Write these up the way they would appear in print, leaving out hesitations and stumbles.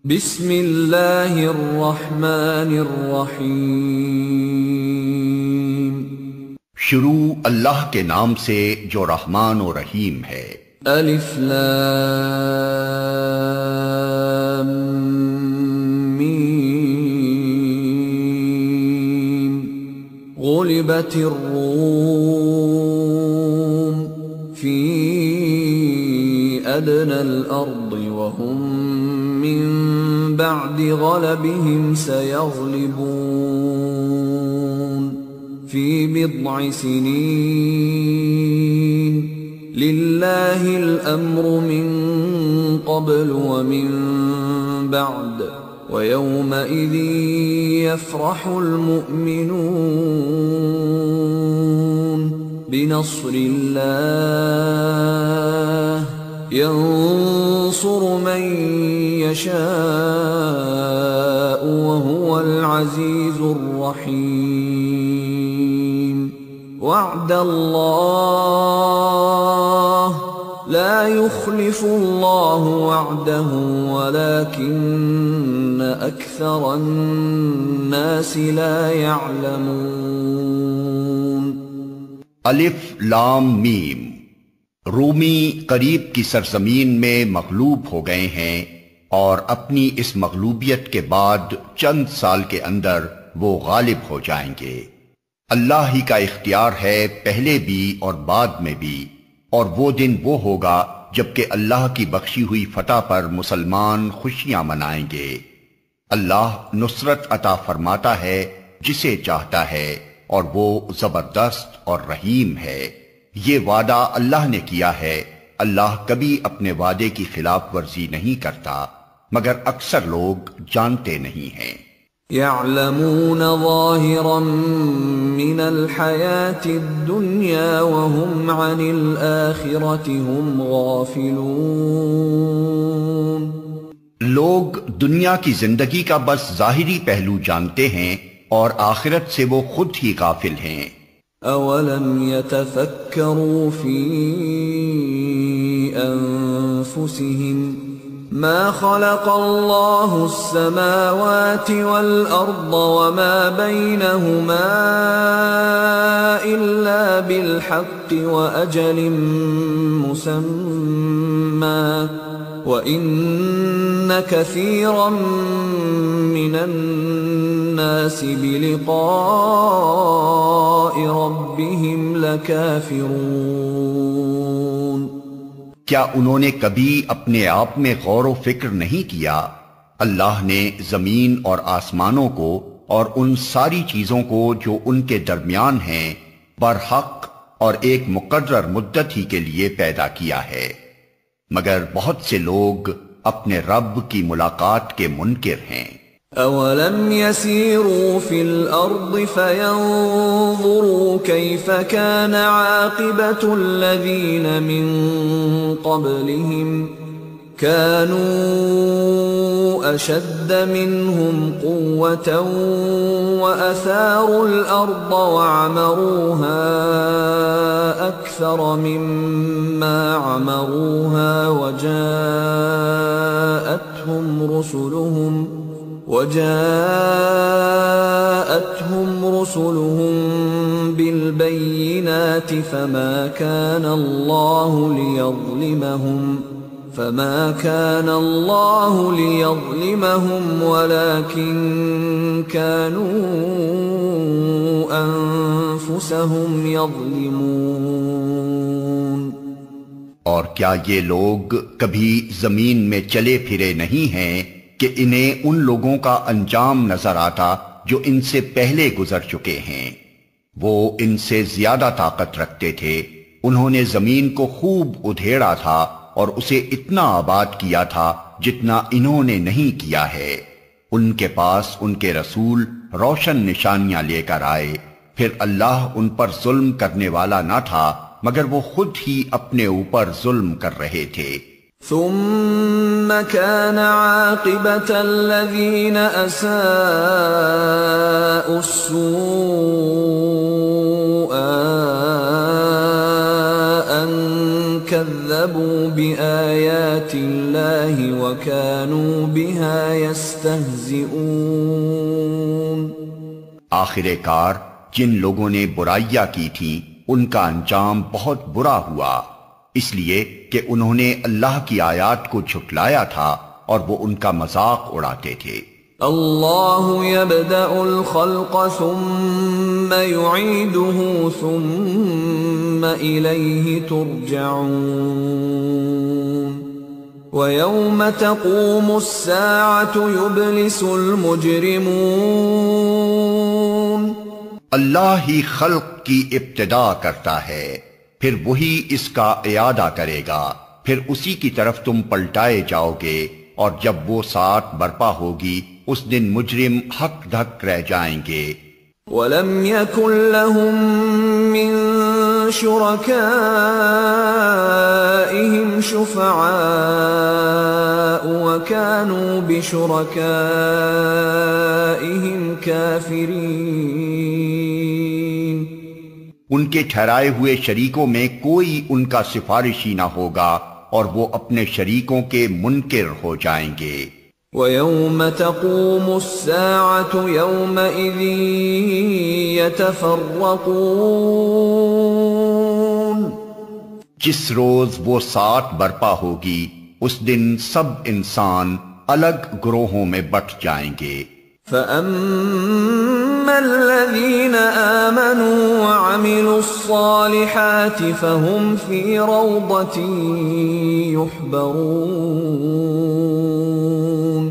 بسم اللہ الرحمن الرحیم۔ شروع اللہ کے نام سے جو رحمان و رحیم ہے۔ الف لام میم۔ غلبت الروم فی ادنى الارض وهم من بعد غلبهم سيغلبون في بضع سنين لله الأمر من قبل ومن بعد ويومئذ يفرح المؤمنون بنصر الله ينصر من يشاء وهو العزيز الرحيم وعد الله لا يخلف الله وعده ولكن أكثر الناس لا يعلمون۔ الف لام میم۔ رومی قریب کی سرزمین میں مغلوب ہو گئے ہیں اور اپنی اس مغلوبیت کے بعد چند سال کے اندر وہ غالب ہو جائیں گے۔ اللہ ہی کا اختیار ہے پہلے بھی اور بعد میں بھی، اور وہ دن وہ ہوگا جبکہ اللہ کی بخشی ہوئی فتح پر مسلمان خوشیاں منائیں گے۔ اللہ نصرت عطا فرماتا ہے جسے چاہتا ہے اور وہ زبردست اور رحیم ہے۔ یہ وعدہ اللہ نے کیا ہے، اللہ کبھی اپنے وعدے کی خلاف ورزی نہیں کرتا، مگر اکثر لوگ جانتے نہیں ہیں۔ يعلمون ظاهرا من الحياة الدنيا وهم عن الآخرة هم غافلون۔ لوگ دنیا کی زندگی کا بس ظاہری پہلو جانتے ہیں اور آخرت سے وہ خود ہی غافل ہیں۔ اولم يتفكروا في انفسهم ما خلق الله السماوات والارض وما بينهما الا بالحق واجل مسمى وَإِنَّ كَثِيرًا مِّنَ النَّاسِ بِلِقَاءِ رَبِّهِمْ لَكَافِرُونَ۔ کیا انہوں نے کبھی اپنے آپ میں غور و فکر نہیں کیا؟ اللہ نے زمین اور آسمانوں کو اور ان ساری چیزوں کو جو ان کے درمیان ہیں برحق اور ایک مقرر مدت ہی کے لیے پیدا کیا ہے، مگر بہت سے لوگ اپنے رب کی ملاقات کے منکر ہیں۔ اولم يسيروا في الارض فينظروا كيف كان عاقبة الذين من قبلهم كانوا اشد منهم قوة واثاروا الارض وعمروها اكثر مما عمروها وجاءتهم رسلهم بالبينات فما كان الله ليظلمهم ولكن كانوا أنفسهم يظلمون۔ اور کیا یہ لوگ کبھی زمین میں چلے پھرے نہیں ہیں کہ انہیں ان لوگوں کا انجام نظر آتا جو ان سے پہلے گزر چکے ہیں؟ وہ ان سے زیادہ طاقت رکھتے تھے، انہوں نے زمین کو خوب ادھیڑا تھا اور اسے اتنا آباد کیا تھا جتنا انہوں نے نہیں کیا ہے۔ ان کے پاس ان کے رسول روشن نشانیاں لے کر آئے، پھر اللہ ان پر ظلم کرنے والا نہ تھا مگر وہ خود ہی اپنے اوپر ظلم کر رہے تھے۔ ثم كان عاقبة الذين أساءوا السوء أن كذبوا بآيات الله وكانوا بها يستهزئون۔ آخر کار جن لوگوں نے برائیاں کی تھیں ان کا انجام بہت برا ہوا، اس لیے کہ انہوں نے اللہ کی آیات کو جھٹلایا تھا اور وہ ان کا مذاق اڑاتے تھے۔ اللہ یبدأ الخلق ثم یعیدہ ثم الیہ ترجعون وَيَوْمَ تَقُومُ السَّاعَةُ يُبْلِسُ الْمُجْرِمُونَ۔ اللہ ہی خلق کی ابتدا کرتا ہے، پھر وہی اس کا اعادہ کرے گا، پھر اسی کی طرف تم پلٹائے جاؤ گے، اور جب وہ ساعت برپا ہوگی اس دن مجرم ہک دھک رہ جائیں گے۔ وَلَمْ يَكُنْ لَهُم مِّن شُرَكَائِهِمْ شُفَعَاءُ وَكَانُوا بِشُرَكَائِهِمْ كَافِرِينَ۔ ان کے ٹھہرائے ہوئے شریکوں میں کوئی ان کا سفارشی نہ ہوگا اور وہ اپنے شریکوں کے منکر ہو جائیں گے۔ وَيَوْمَ تَقُومُ السَّاعَةُ يَوْمَئِذٍ يَتَفَرَّقُونَ۔ جس روز وہ ساعت برپا ہوگی اس دن سب انسان الگ گروہوں میں بٹ جائیں گے۔ فَأَمَّا الَّذِينَ آمَنُوا وَعَمِلُوا الصَّالِحَاتِ فَهُمْ فِي رَوْضَةٍ يُحْبَرُونَ۔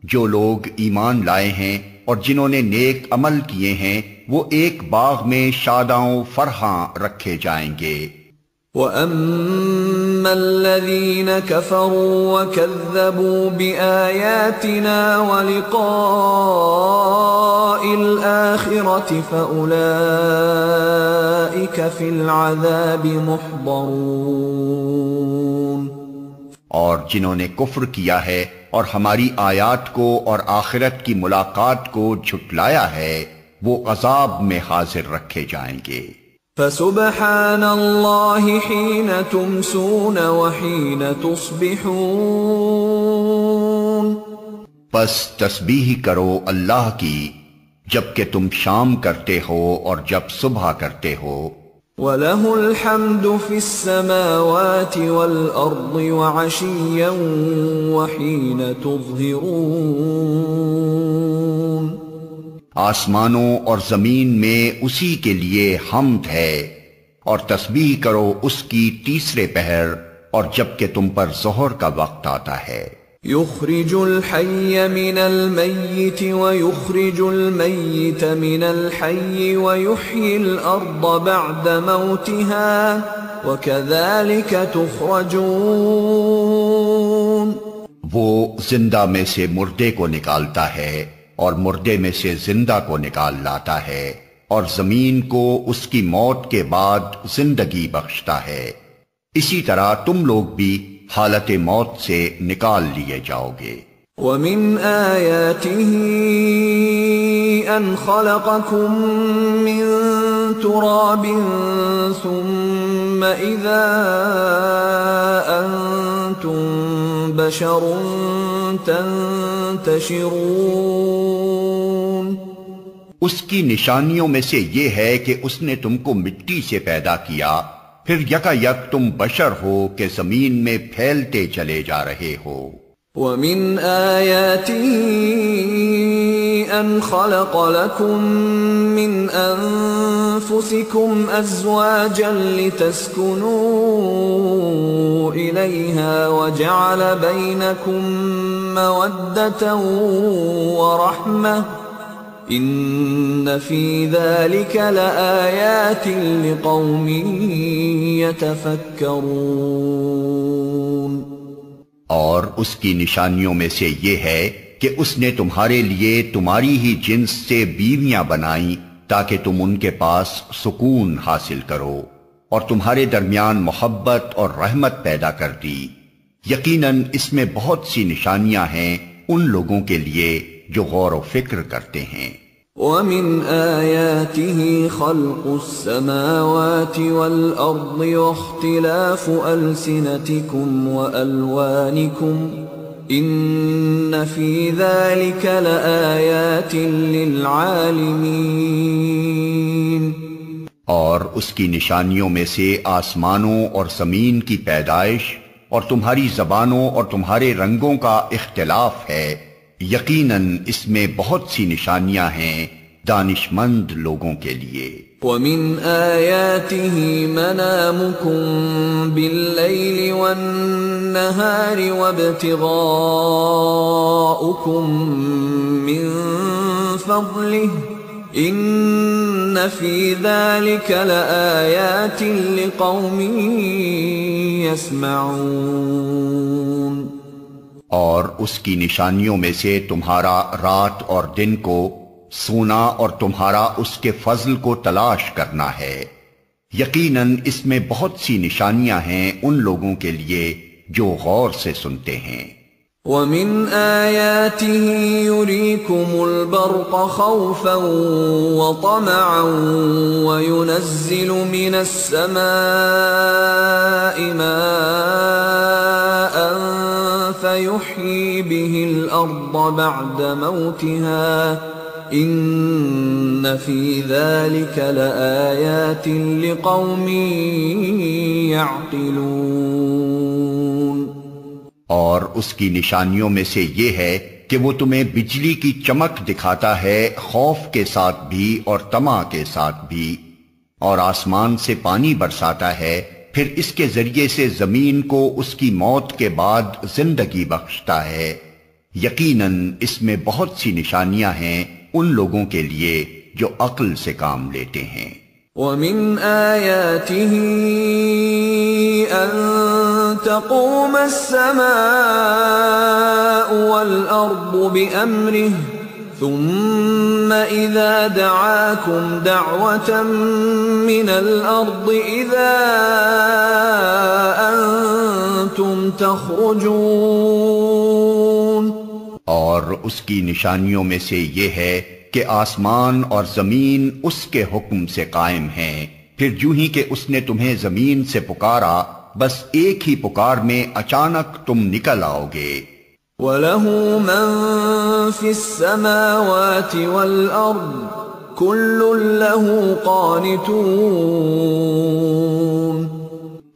جو لوگ ایمان لائے ہیں اور جنہوں نے نیک عمل کیے ہیں وہ ایک باغ میں شاداں و فرحاں رکھے جائیں گے۔ وَأَمَّا الَّذِينَ كَفَرُوا وَكَذَّبُوا بِآيَاتِنَا وَلِقَاءِ الْآخِرَةِ فَأُولَئِكَ فِي الْعَذَابِ مُحْضَرُونَ۔ اور جنہوں نے کفر کیا ہے اور ہماری آیات کو اور آخرت کی ملاقات کو جھٹلایا ہے وہ عذاب میں حاضر رکھے جائیں گے۔ فَسُبْحَانَ اللَّهِ حِينَ تُمْسُونَ وَحِينَ تُصْبِحُونَ۔ پس تسبیح کرو اللہ کی جب کہ تم شام کرتے ہو اور جب صبح کرتے ہو۔ وَلَهُ الْحَمْدُ فِي السَّمَاوَاتِ وَالْأَرْضِ وَعَشِيًّا وَحِينَ تُظْهِرُونَ۔ آسمانوں اور زمین میں اسی کے لیے حمد ہے، اور تسبیح کرو اس کی تیسرے پہر اور جب کہ تم پر ظہر کا وقت آتا ہے۔ يُخْرِجُ الْحَيَّ مِنَ الْمَيِّتِ وَيُخْرِجُ الْمَيِّتَ مِنَ الْحَيِّ وَيُحْيِي الْأَرْضَ بَعْدَ مَوْتِهَا وَكَذَلِكَ تُخْرَجُونَ۔ وہ زندہ میں سے مردے کو نکالتا ہے اور مردے میں سے زندہ کو نکال لاتا ہے، اور زمین کو اس کی موت کے بعد زندگی بخشتا ہے، اسی طرح تم لوگ بھی حالت موت سے نکال لیے جاؤ گے۔ وَمِنْ آيَاتِهِ أَنْ خَلَقَكُم مِّن تُرَابٍ ثُمَّ إِذَا أَنْتُمْ بَشَرٌ تَنْتَشِرُونَ۔ اس کی نشانیوں میں سے یہ ہے کہ اس نے تم کو مٹی سے پیدا کیا، پھر یکا یک تم بشر ہو کہ زمین میں پھیلتے چلے جا رہے ہو۔ وَمِنْ آيَاتِهِ أَنْ خَلَقَ لَكُم مِّنْ أَنفُسِكُمْ أَزْوَاجًا لِتَسْكُنُوا إِلَيْهَا وَجَعَلَ بَيْنَكُم مَّوَدَّةً وَرَحْمَةً إِنَّ فِي ذَلِكَ لَآيَاتٍ لِقَوْمٍ يَتَفَكَّرُونَ۔ اور اس کی نشانیوں میں سے یہ ہے کہ اس نے تمہارے لیے تمہاری ہی جنس سے بیویاں بنائیں تاکہ تم ان کے پاس سکون حاصل کرو، اور تمہارے درمیان محبت اور رحمت پیدا کر دی۔ یقیناً اس میں بہت سی نشانیاں ہیں ان لوگوں کے لیے جو غور و فکر کرتے ہیں۔ وَمِنْ آيَاتِهِ خَلْقُ السَّمَاوَاتِ وَالْأَرْضِ وَاخْتِلَافُ أَلْسِنَتِكُمْ وَأَلْوَانِكُمْ إِنَّ فِي ذَلِكَ لَآيَاتٍ لِلْعَالِمِينَ۔ اور اس کی نشانیوں میں سے آسمانوں اور زمین کی پیدائش اور تمہاری زبانوں اور تمہارے رنگوں کا اختلاف ہے، یقیناً اس میں بہت سی نشانیاں ہیں دانش مند لوگوں کے لیے۔ وَمِنْ آيَاتِهِ مَنَامُكُمْ بِاللَّيْلِ وَالنَّهَارِ وَابْتِغَاؤُكُمْ مِنْ فَضْلِهِ إِنَّ فِي ذَلِكَ لَآيَاتٍ لِقَوْمٍ يَسْمَعُونَ۔ اور اس کی نشانیوں میں سے تمہارا رات اور دن کو سونا اور تمہارا اس کے فضل کو تلاش کرنا ہے، یقیناً اس میں بہت سی نشانیاں ہیں ان لوگوں کے لیے جو غور سے سنتے ہیں۔ وَمِنْ آيَاتِهِ يُرِيكُمُ الْبَرْقَ خَوْفًا وَطَمَعًا وَيُنَزِّلُ مِنَ السَّمَاءِ مَاءً فَيُحْيِي بِهِ الْأَرْضَ بَعْدَ مَوْتِهَا إِنَّ فِي ذَلِكَ لَآيَاتٍ لِقَوْمٍ يَعْقِلُونَ۔ اور اس کی نشانیوں میں سے یہ ہے کہ وہ تمہیں بجلی کی چمک دکھاتا ہے خوف کے ساتھ بھی اور طمع کے ساتھ بھی، اور آسمان سے پانی برساتا ہے، پھر اس کے ذریعے سے زمین کو اس کی موت کے بعد زندگی بخشتا ہے، یقیناً اس میں بہت سی نشانیاں ہیں ان لوگوں کے لیے جو عقل سے کام لیتے ہیں۔ وَمِنْ آيَاتِهِ أَن تَقُومَ السَّمَاءُ وَالْأَرْضُ بِأَمْرِهِ ثُمَّ إِذَا دَعَاكُمْ دَعْوَةً مِّنَ الْأَرْضِ إِذَا أَنْتُمْ تَخْرُجُونَ۔ اور اس کی نشانیوں میں سے یہ ہے کہ آسمان اور زمین اس کے حکم سے قائم ہیں، پھر جو ہی کہ اس نے تمہیں زمین سے پکارا، بس ایک ہی پکار میں اچانک تم نکل آؤ گے۔ وَلَهُ مَن فِي السَّمَاوَاتِ وَالْأَرْضِ كُلٌّ لَهُ قَانِتُونَ۔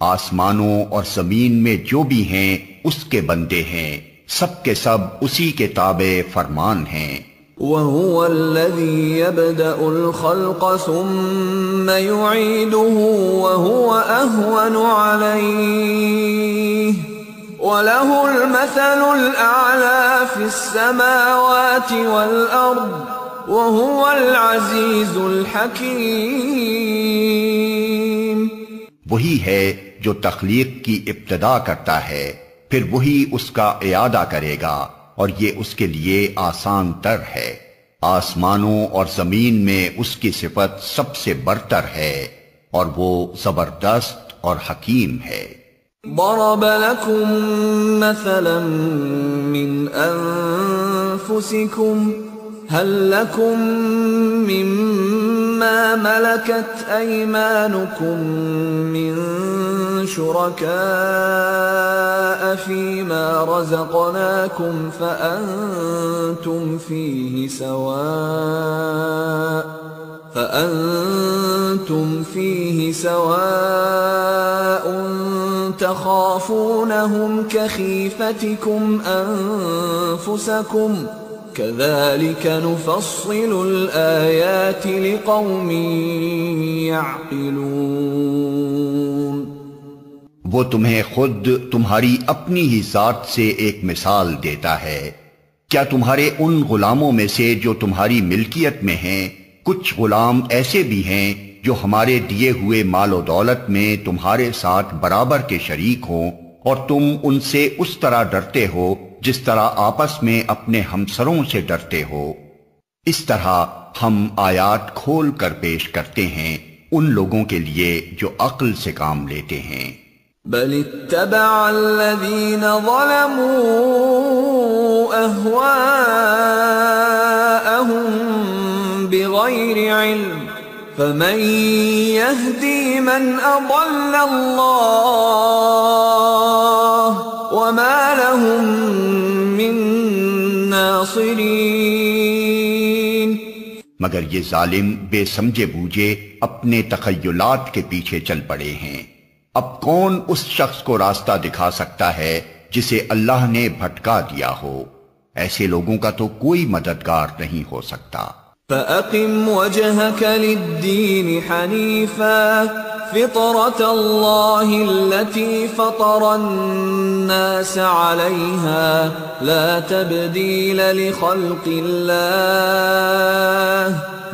آسمانوں اور زمین میں جو بھی ہیں اس کے بندے ہیں، سب کے سب اسی کے تابع فرمان ہیں۔ وَهُوَ الَّذِي يَبْدَأُ الْخَلْقَ ثُمَّ يُعِيدُهُ وَهُوَ أَهْوَنُ عَلَيْهِ وَلَهُ الْمَثَلُ الْأَعْلَى فِي السَّمَاوَاتِ وَالْأَرْضِ وَهُوَ الْعَزِيزُ الْحَكِيمُ۔ وہی ہے جو تخلیق کی ابتدا کرتا ہے، پھر وہی اس کا اعادہ کرے گا، اور یہ اس کے لیے آسان تر ہے۔ آسمانوں اور زمین میں اس کی صفت سب سے برتر ہے، اور وہ زبردست اور حکیم ہے۔ ضرب لكم مثلا من أنفسكم هل لكم مما ملكت أيمانكم من شركاء فيما رزقناكم فأنتم فيه سواء تخافونهم كخيفتكم أنفسكم كذلك نفصل الآيات لقوم يعقلون۔ وہ تمہیں خود تمہاری اپنی ہی ذات سے ایک مثال دیتا ہے۔ کیا تمہارے ان غلاموں میں سے جو تمہاری ملکیت میں ہیں کچھ غلام ایسے بھی ہیں جو ہمارے دیے ہوئے مال و دولت میں تمہارے ساتھ برابر کے شریک ہوں، اور تم ان سے اس طرح ڈرتے ہو جس طرح آپس میں اپنے ہمسروں سے ڈرتے ہو؟ اس طرح ہم آیات کھول کر پیش کرتے ہیں ان لوگوں کے لیے جو عقل سے کام لیتے ہیں۔ بل اتبع الذين ظلموا أهواءهم بغير علم فمن يهدي من أضل الله وما لهم من ناصرين۔ مگر یہ ظالم بے سمجھے بوجھے اپنے تخیلات کے پیچھے چل پڑے ہیں۔ اب کون اس شخص کو راستہ دکھا سکتا ہے جسے اللہ نے بھٹکا دیا ہو؟ ایسے لوگوں کا تو کوئی مددگار نہیں ہو سکتا۔ فَأَقِمْ وَجْهَكَ لِلدِّينِ حَنِيفًا فِطْرَةَ اللَّهِ الَّتِي فَطَرَ النَّاسَ عَلَيْهَا لَا تَبْدِيلَ لِخَلْقِ اللَّهِ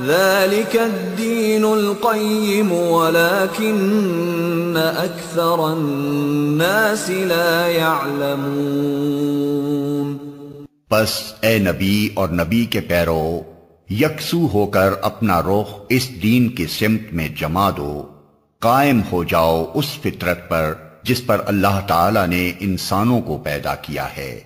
ذَلِكَ الدِّينُ الْقَيِّمُ وَلَكِنَّ أَكْثَرَ النَّاسِ لَا يَعْلَمُونَ۔ پس اے نبی اور نبی کے پیرو، یکسو ہو کر اپنا رخ اس دین کی سمت میں جما دو، قائم ہو جاؤ اس فطرت پر جس پر اللہ تعالی نے انسانوں کو پیدا کیا ہے۔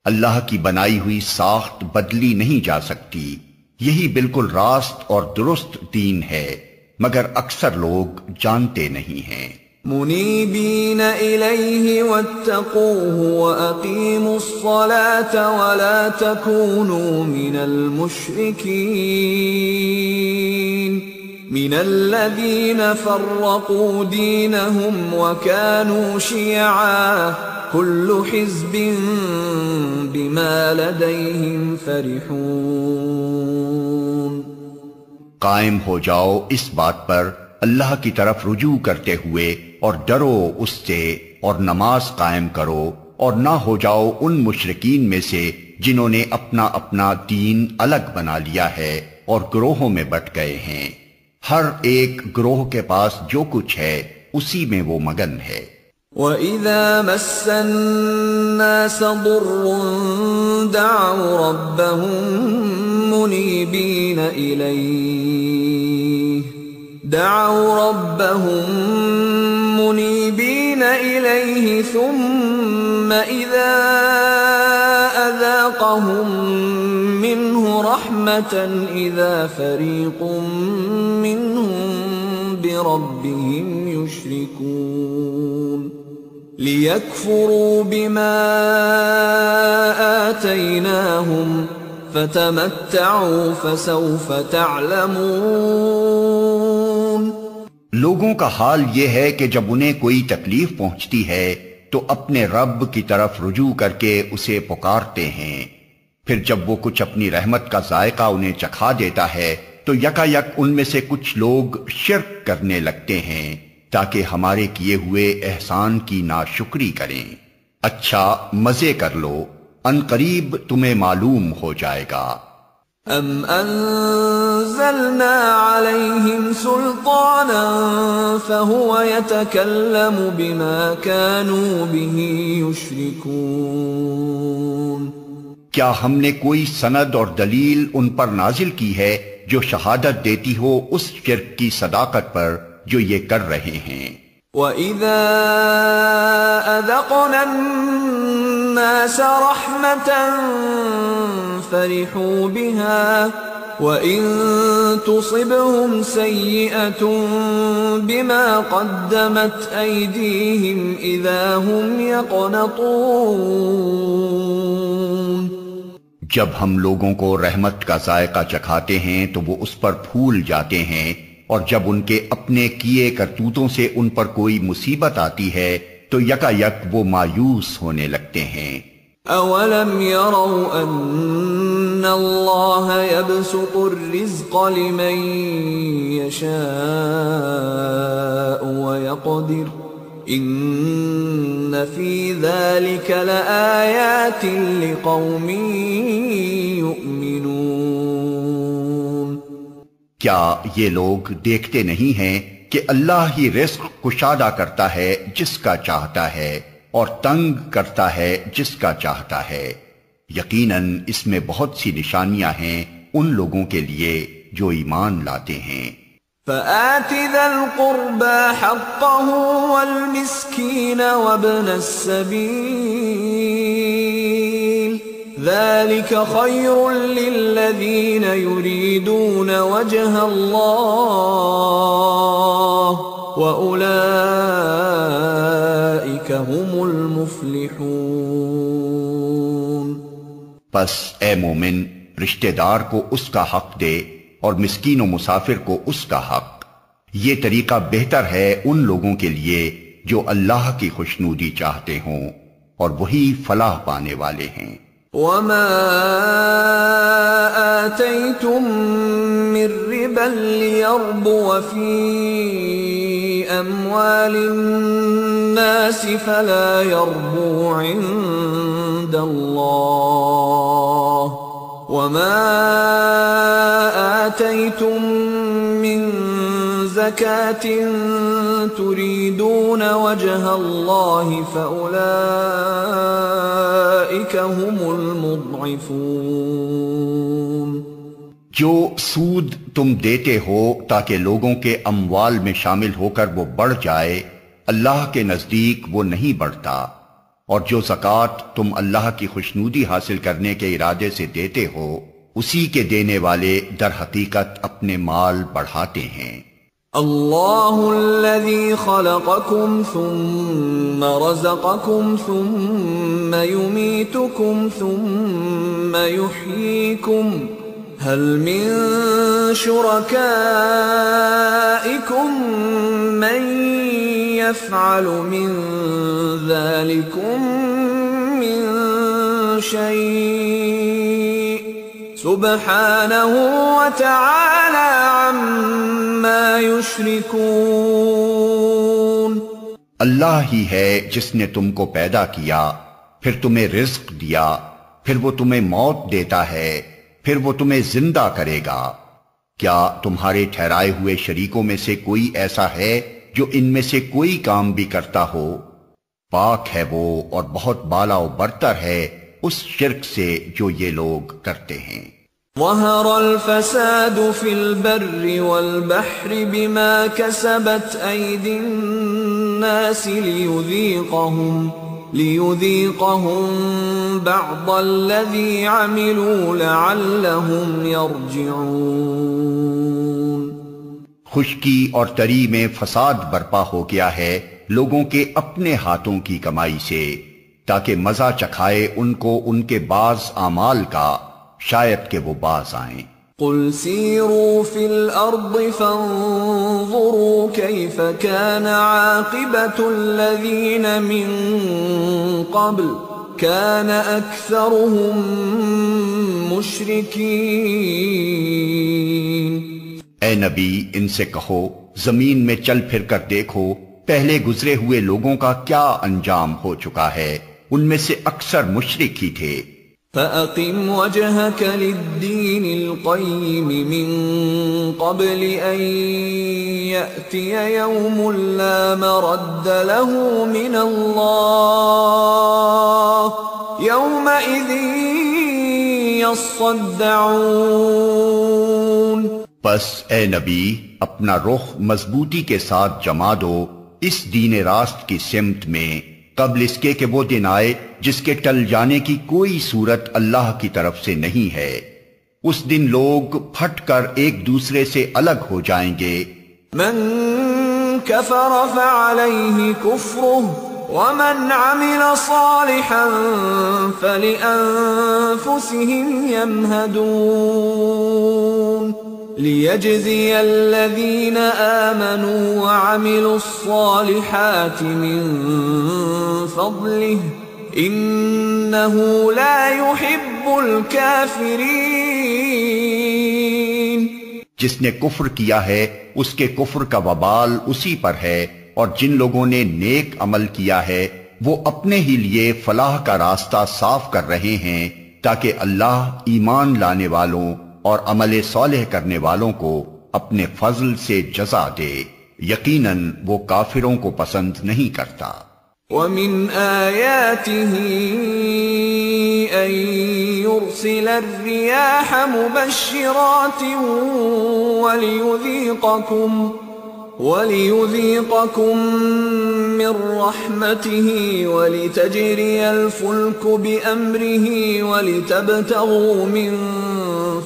اللہ کی بنائی ہوئی ساخت بدلی نہیں جا سکتی، یہی بالکل راست اور درست دین ہے، مگر اکثر لوگ جانتے نہیں ہیں۔ منیبین الیہ واتقوہ واقیموا الصلاة ولا تکونوا من المشرکین من الذین فرقوا دینہم وکانوا شیعا کل حزب بما لدیہم فرحون۔ قائم ہو جاؤ اس بات پر اللہ کی طرف رجوع کرتے ہوئے اور ڈرو اس سے، اور نماز قائم کرو، اور نہ ہو جاؤ ان مشرکین میں سے جنہوں نے اپنا اپنا دین الگ بنا لیا ہے اور گروہوں میں بٹ گئے ہیں۔ ہر ایک گروہ کے پاس جو کچھ ہے اسی میں وہ مگن ہے۔ وَإِذَا مَسَّ النَّاسَ ضُرٌّ دَعَوْا رَبَّهُم منيبين إليه ثم إذا أذاقهم منه رحمة إذا فريق منهم بربهم يشركون ليكفروا بما آتيناهم فتمتعوا فسوف تعلمون۔ لوگوں کا حال یہ ہے کہ جب انہیں کوئی تکلیف پہنچتی ہے تو اپنے رب کی طرف رجوع کر کے اسے پکارتے ہیں، پھر جب وہ کچھ اپنی رحمت کا ذائقہ انہیں چکھا دیتا ہے تو یکا یک ان میں سے کچھ لوگ شرک کرنے لگتے ہیں تاکہ ہمارے کیے ہوئے احسان کی ناشکری کریں۔ اچھا مزے کر لو، ان قریب تمہیں معلوم ہو جائے گا۔ ام انزلنا علیہم سلطانا فہو یتکلم بما كانوا به یشرکون۔ کیا ہم نے کوئی سند اور دلیل ان پر نازل کی ہے جو شہادت دیتی ہو اس شرک کی صداقت پر جو یہ کر رہے ہیں؟ وَإِذَا أَذَقْنَا النَّاسَ رَحْمَةً فَرِحُوا بِهَا وَإِن تُصِبْهُمْ سَيِّئَةٌ بِمَا قَدَّمَتْ أَيْدِيهِمْ إِذَا هُمْ يَقْنَطُونَ۔ جب ہم لوگوں کو رحمت کا ذائقہ چکھاتے ہیں تو وہ اس پر پھول جاتے ہیں، اور جب ان کے اپنے کیے کرتوتوں سے ان پر کوئی مصیبت آتی ہے تو یکا یک وہ مایوس ہونے لگتے ہیں۔ اولم يروا ان اللہ يبسط الرزق لمن يشاء ويقدر ان فی ذلك لآیات لقوم یؤمنون۔ کیا یہ لوگ دیکھتے نہیں ہیں کہ اللہ ہی رزق کشادہ کرتا ہے جس کا چاہتا ہے اور تنگ کرتا ہے جس کا چاہتا ہے؟ یقیناً اس میں بہت سی نشانیاں ہیں ان لوگوں کے لیے جو ایمان لاتے ہیں۔ فآت ذا القربى حقه والمسكين وابن السبيل ذلك خير للذين يريدون وجه الله وأولئك هم المفلحون۔ پس اے مومن، رشتہ دار کو اس کا حق دے اور مسکین و مسافر کو اس کا حق۔ یہ طریقہ بہتر ہے ان لوگوں کے لیے جو اللہ کی خوشنودی چاہتے ہوں، اور وہی فلاح پانے والے ہیں۔ وما آتيتم من ربا ليربو في أموال الناس فلا يربو عند الله وما آتيتم من زكاة تريدون وجه الله فأولئك هم المضعفون۔ جو سود تم دیتے ہو تاکہ لوگوں کے اموال میں شامل ہو کر وہ بڑھ جائے، اللہ کے نزدیک وہ نہیں بڑھتا، اور جو زکوٰۃ تم اللہ کی خوشنودی حاصل کرنے کے ارادے سے دیتے ہو، اسی کے دینے والے در حقیقت اپنے مال بڑھاتے ہیں۔ اللہ الذی خلقکم ثم رزقکم ثم یمیتکم ثم یحییکم هل من شرکائکم من يفعل من ذلكم من شيء سبحانه وتعالى عما يشركون۔ اللہ ہی ہے جس نے تم کو پیدا کیا، پھر تمہیں رزق دیا، پھر وہ تمہیں موت دیتا ہے، پھر وہ تمہیں زندہ کرے گا۔ کیا تمہارے ٹھہرائے ہوئے شریکوں میں سے کوئی ایسا ہے جو ان میں سے کوئی کام بھی کرتا ہو؟ پاک ہے وہ اور بہت بالا و برتر ہے اس شرک سے جو یہ لوگ کرتے ہیں۔ ظہر الفساد فی البر والبحر بما کسبت ایدی الناس لیذیقہم بعض الذی عملوا لعلہم یرجعون۔ خشکی اور تری میں فساد برپا ہو گیا ہے لوگوں کے اپنے ہاتھوں کی کمائی سے، تاکہ مزہ چکھائے ان کو ان کے بعض اعمال کا، شاید کہ وہ باز آئیں۔ قل سیروا فی الارض فانظروا کیف کان عاقبۃ الذین من قبل کان اکثرهم مشرکین۔ اے نبی، ان سے کہو زمین میں چل پھر کر دیکھو پہلے گزرے ہوئے لوگوں کا کیا انجام ہو چکا ہے، ان میں سے اکثر مشرک ہی تھے۔ فَأَقِمْ وَجْهَكَ لِلدِّينِ الْقَيِّمِ مِنْ قَبْلِ أَنْ يَأْتِيَ يَوْمٌ لَا مَرَدَّ لَهُ مِنَ اللَّهِ يَوْمَئِذٍ يَصَّدَّعُونَ۔ پس اے نبی، اپنا رخ مضبوطی کے ساتھ جما دو اس دین راست کی سمت میں، قبل اس کے کہ وہ دن آئے جس کے ٹل جانے کی کوئی صورت اللہ کی طرف سے نہیں ہے۔ اس دن لوگ پھٹ کر ایک دوسرے سے الگ ہو جائیں گے۔ من کفر فعلیہ کفرہ ومن عمل صالحا فلأنفسهم يمہدون لیجزی الذین آمنوا وعملوا الصالحات من فضلہ انہ لا يحب الکافرین۔ جس نے کفر کیا ہے اس کے کفر کا وبال اسی پر ہے، اور جن لوگوں نے نیک عمل کیا ہے وہ اپنے ہی لیے فلاح کا راستہ صاف کر رہے ہیں، تاکہ اللہ ایمان لانے والوں اور عمل صالح کرنے والوں کو اپنے فضل سے جزا دے، یقیناً وہ کافروں کو پسند نہیں کرتا۔ وَمِنْ آيَاتِهِ أَن يُرْسِلَ الرِّيَاحَ مُبَشِّرَاتٍ وَلِيُذِيقَكُم مِّن رَّحْمَتِهِ وَلِتَجْرِيَ الْفُلْكُ بِأَمْرِهِ وَلِتَبْتَغُوا مِن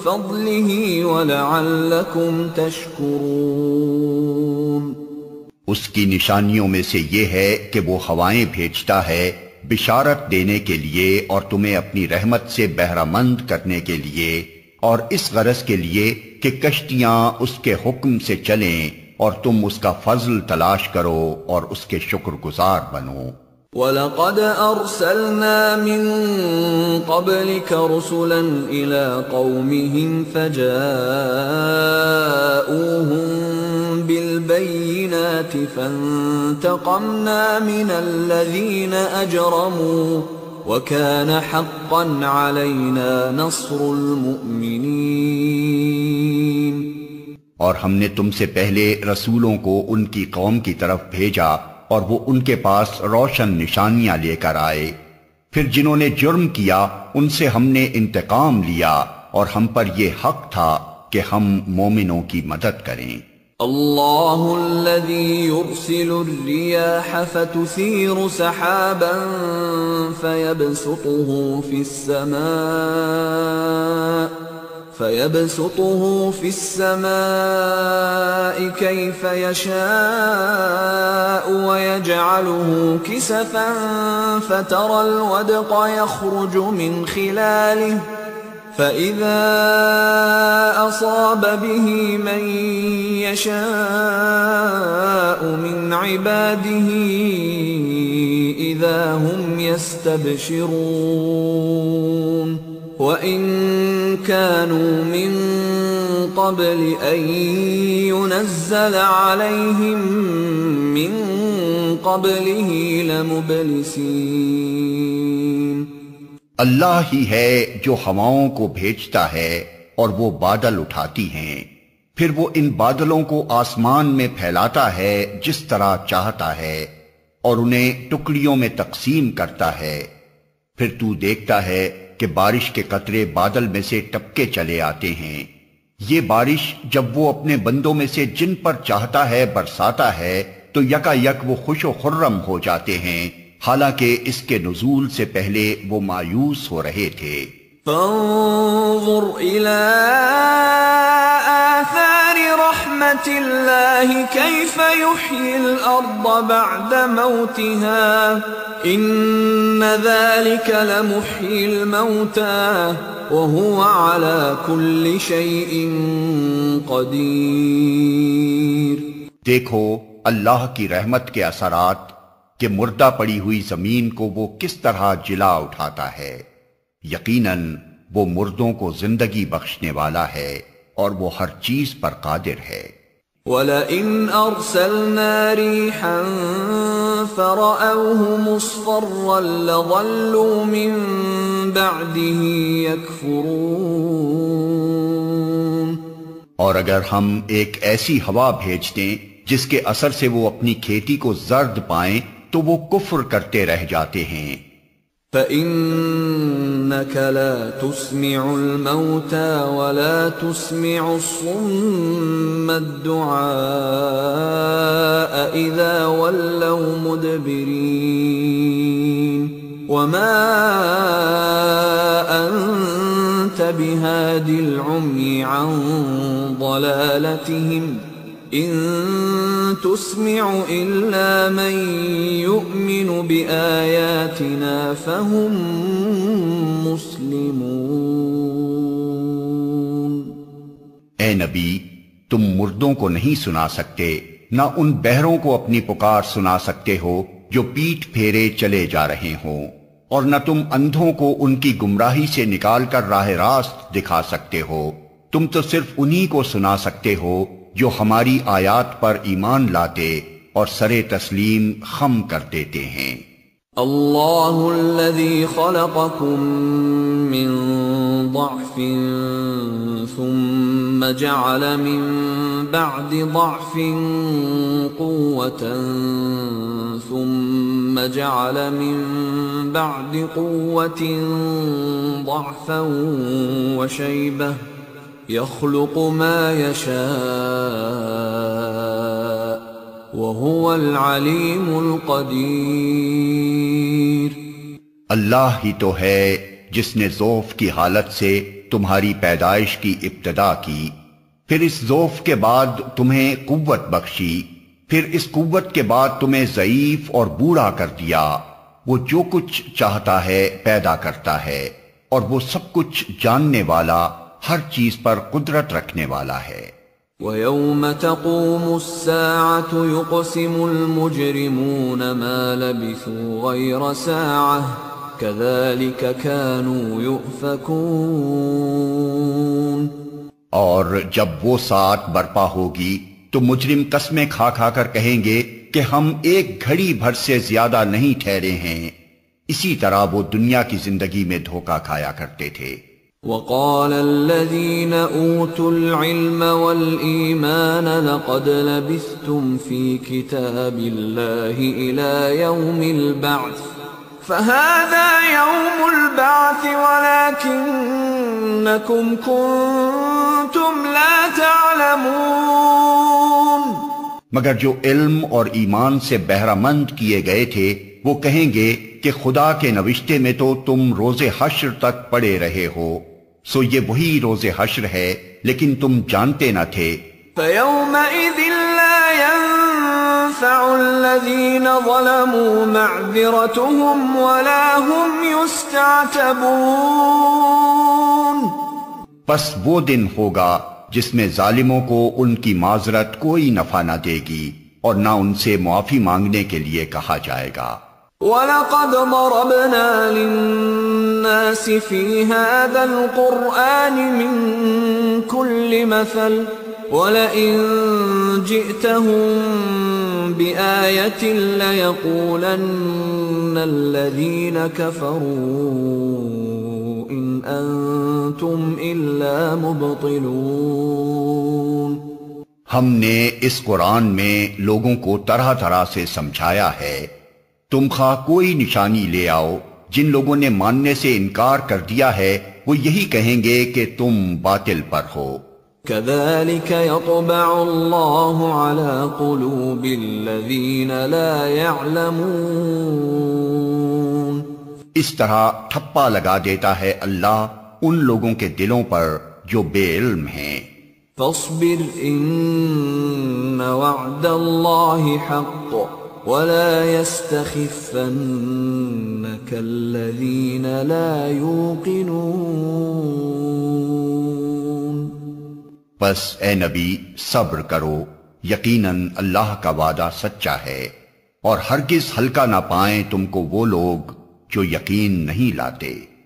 فَضْلِهِ وَلَعَلَّكُمْ تَشْكُرُونَ۔ اس کی نشانیوں میں سے یہ ہے کہ وہ ہوائیں بھیجتا ہے بشارت دینے کے لیے اور تمہیں اپنی رحمت سے بہرہ مند کرنے کے لیے، اور اس غرض کے لیے کہ کشتیاں اس کے حکم سے چلیں اور تم اس کا فضل تلاش کرو اور اس کے شکر گزار بنو۔ وَلَقَدْ أَرْسَلْنَا مِن قَبْلِكَ رُسُلًا إِلَىٰ قَوْمِهِمْ فَجَاءُوهُم بِالْبَيِّنَاتِ فَانتَقَمْنَا مِنَ الَّذِينَ أَجْرَمُوا وَكَانَ حَقًّا عَلَيْنَا نَصْرُ الْمُؤْمِنِينَ۔ اور ہم نے تم سے پہلے رسولوں کو ان کی قوم کی طرف بھیجا اور وہ ان کے پاس روشن نشانیاں لے کر آئے، پھر جنہوں نے جرم کیا ان سے ہم نے انتقام لیا اور ہم پر یہ حق تھا کہ ہم مومنوں کی مدد کریں۔ اللہ الذی یرسل الریاح فتثیر سحابا فيبسطه في السماء كيف يشاء ويجعله كسفا فترى الودق يخرج من خلاله فإذا أصاب به من يشاء من عباده إذا هم يستبشرون وَإِن كَانُوا مِن قَبْلِ أَن يُنَزَّلَ عَلَيْهِم مِّن قَبْلِهِ لَمُبْلِسِينَ۔ اللہ ہی ہے جو ہواؤں کو بھیجتا ہے اور وہ بادل اٹھاتی ہیں، پھر وہ ان بادلوں کو آسمان میں پھیلاتا ہے جس طرح چاہتا ہے اور انہیں ٹکڑیوں میں تقسیم کرتا ہے، پھر تو دیکھتا ہے کہ بارش کے قطرے بادل میں سے ٹپکے چلے آتے ہیں۔ یہ بارش جب وہ اپنے بندوں میں سے جن پر چاہتا ہے برساتا ہے تو یکا یک وہ خوش و خرم ہو جاتے ہیں، حالانکہ اس کے نزول سے پہلے وہ مایوس ہو رہے تھے۔ فانظر إلى آثار رحمة الله كيف يحيي الأرض بعد موتها إن ذلك لمحيي الموتى وهو على كل شيء قدير۔ دیکھو اللہ کی رحمت کے اثرات کہ مردہ پڑی ہوئی زمین کو وہ کس طرح جلا اٹھاتا ہے، یقیناً وہ مردوں کو زندگی بخشنے والا ہے اور وہ ہر چیز پر قادر ہے۔ وَلَئِنْ أَرْسَلْنَا رِيحًا فَرَأَوْهُ مُصْفَرًّا لَظَلُّوا مِن بَعْدِهِ يَكْفُرُونَ۔ اور اگر ہم ایک ایسی ہوا بھیج دیں جس کے اثر سے وہ اپنی کھیتی کو زرد پائیں تو وہ کفر کرتے رہ جاتے ہیں۔ فَإِنَّكَ لَا تُسْمِعُ الْمَوْتَى وَلَا تُسْمِعُ الصُّمَّ الدُّعَاءَ إِذَا وَلَّوْا مُدْبِرِينَ وَمَا أَنْتَ بِهَادِ الْعُمْيِ عَنْ ضَلَالَتِهِمْ إِن تُسْمِعُ إِلَّا مَن يُؤْمِنُ بِآيَاتِنَا فَهُم مُسْلِمُونَ۔ اے نبی، تم مردوں کو نہیں سنا سکتے، نہ ان بہروں کو اپنی پکار سنا سکتے ہو جو پیٹھ پھیرے چلے جا رہے ہوں، اور نہ تم اندھوں کو ان کی گمراہی سے نکال کر راہ راست دکھا سکتے ہو، تم تو صرف انہی کو سنا سکتے ہو جو ہماری آیات پر ایمان لاتے اور سر تسلیم خم کر دیتے ہیں۔ اللہ الذی خلقکم من ضعف ثم جعل من بعد ضعف قوة ثم جعل من بعد قوة ضعفا وشیبة يخلق ما يشاء وهو العليم القدير. اللہ ہی تو ہے جس نے ضعف کی حالت سے تمہاری پیدائش کی ابتدا کی، پھر اس ضعف کے بعد تمہیں قوت بخشی، پھر اس قوت کے بعد تمہیں ضعیف اور بوڑھا کر دیا. وہ جو کچھ چاہتا ہے پیدا کرتا ہے، اور وہ سب کچھ جاننے والا، ہر چیز پر قدرت رکھنے والا ہے. وَيَوْمَ تَقُومُ السَّاعَةُ يُقْسِمُ الْمُجْرِمُونَ مَا لَبِثُوا غَيْرَ سَاعَةٍ كَذَلِكَ كَانُوا يُؤْفَكُونَ. اور جب وہ ساعت برپا ہوگی تو مجرم قسمیں کھا کھا کر کہیں گے کہ ہم ایک گھڑی بھر سے زیادہ نہیں ٹھہرے ہیں. اسی طرح وہ دنیا کی زندگی میں دھوکہ کھایا کرتے تھے. وَقَالَ الَّذِينَ أُوتُوا الْعِلْمَ وَالْإِيمَانَ لَقَدْ لَبِثْتُمْ فِي كِتَابِ اللَّهِ إِلَى يَوْمِ الْبَعْثِ فَهَذَا يَوْمُ الْبَعْثِ وَلَكِنَّكُمْ كُنتُمْ لَا تَعْلَمُونَ. مگر جو علم اور ایمان سے بہرہ مند کیے گئے تھے وہ کہیں گے کہ خدا کے نوشتے میں تو تم روز حشر تک پڑے رہے ہو، سو یہ وہی روز حشر ہے لیکن تم جانتے نہ تھے. فَيَوْمَئِذٍ لَا يَنفَعُ الَّذِينَ ظَلَمُوا مَعْذِرَتُهُمْ وَلَا هُمْ يُسْتَعْتَبُونَ. پس وہ دن ہوگا جس میں ظالموں کو ان کی معذرت کوئی نفع نہ دے گی اور نہ ان سے معافی مانگنے کے لیے کہا جائے گا. وَلَقَدْ ضَرَبْنَا لِلنَّاسِ فِي هَذَا الْقُرْآنِ مِنْ كُلِّ مَثَلٍ وَلَئِنْ جِئْتَهُمْ بِآيَةٍ لَيَقُولَنَّ الَّذِينَ كَفَرُوا إِنْ أَنْتُمْ إِلَّا مُبْطِلُونَ. ہم نے اس قرآن میں لوگوں کو طرح طرح سے سمجھایا ہے، تم خواہ کوئی نشانی لے آؤ. جن لوگوں نے ماننے سے انکار کر دیا ہے وہ یہی کہیں گے کہ تم باطل پر ہو. كَذَلِكَ يَطْبَعُ اللَّهُ عَلَى قُلُوبِ الَّذِينَ لَا يَعْلَمُونَ. اس طرح ٹھپا لگا دیتا ہے اللہ ان لوگوں کے دلوں پر جو بے علم ہیں. فاصبر إن وعد الله حق ولا يستخفنك الذين لا يوقنون. بس اے نبی صبر کرو، یقیناً اللہ کا وعدہ سچا ہے اور ہرگز ہلکا نہ پائیں تم کو وہ لوگ جو یقین نہیں لاتے.